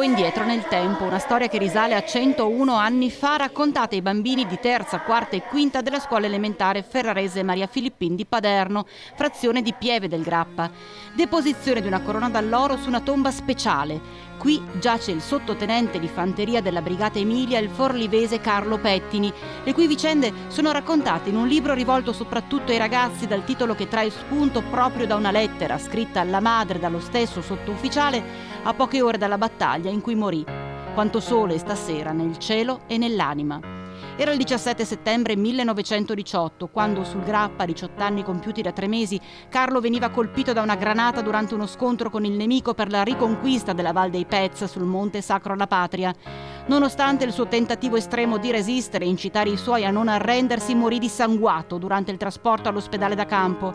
Tuffo indietro nel tempo, una storia che risale a 101 anni fa, raccontata ai bambini di terza, quarta e quinta della scuola elementare Ferrarese Maria Filippin di Paderno, frazione di Pieve del Grappa. Deposizione di una corona d'alloro su una tomba speciale. Qui giace il sottotenente di fanteria della Brigata Emilia, il forlivese Carlo Pettini, le cui vicende sono raccontate in un libro rivolto soprattutto ai ragazzi, dal titolo che trae spunto proprio da una lettera scritta alla madre dallo stesso sottufficiale a poche ore dalla battaglia in cui morì. Quanto sole stasera nel cielo e nell'anima. Era il 17 settembre 1918, quando sul Grappa, a 18 anni compiuti da 3 mesi, Carlo veniva colpito da una granata durante uno scontro con il nemico per la riconquista della Val dei Pez sul Monte Sacro alla Patria. Nonostante il suo tentativo estremo di resistere e incitare i suoi a non arrendersi, morì dissanguato durante il trasporto all'ospedale da campo.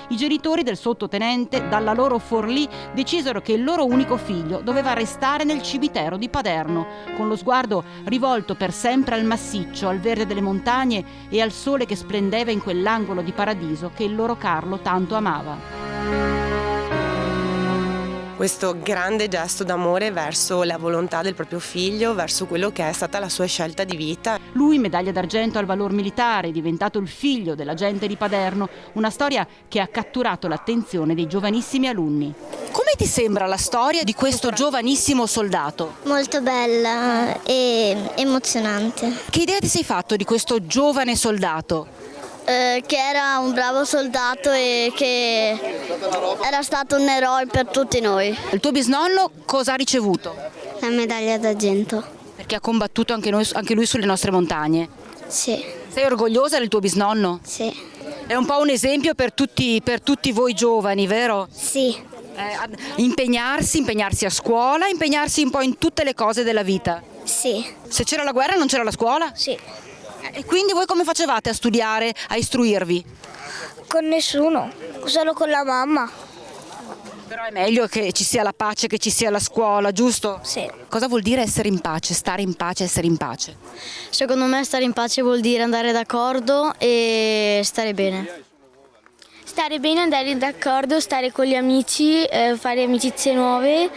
I genitori del sottotenente, dalla loro Forlì, decisero che il loro unico figlio doveva restare nel cimitero di Paderno, con lo sguardo rivolto per sempre al massiccio, al verde delle montagne e al sole che splendeva in quell'angolo di paradiso che il loro Carlo tanto amava. Questo grande gesto d'amore verso la volontà del proprio figlio, verso quello che è stata la sua scelta di vita. Lui, medaglia d'argento al valor militare, diventato il figlio dell'agente di Paderno, una storia che ha catturato l'attenzione dei giovanissimi alunni. Come ti sembra la storia di questo giovanissimo soldato? Molto bella e emozionante. Che idea ti sei fatto di questo giovane soldato? Che era un bravo soldato e che era stato un eroe per tutti noi. Il tuo bisnonno cosa ha ricevuto? La medaglia d'argento. Perché ha combattuto anche lui sulle nostre montagne. Sì. Sei orgogliosa del tuo bisnonno? Sì. È un po' un esempio per tutti voi giovani, vero? Sì. Impegnarsi a scuola, impegnarsi un po' in tutte le cose della vita. Sì. Se c'era la guerra non c'era la scuola? Sì. E quindi voi come facevate a studiare, a istruirvi? Con nessuno, solo con la mamma. Però è meglio che ci sia la pace, che ci sia la scuola, giusto? Sì. Cosa vuol dire essere in pace, stare in pace, essere in pace? Secondo me stare in pace vuol dire andare d'accordo e stare bene. Stare bene, andare d'accordo, stare con gli amici, fare amicizie nuove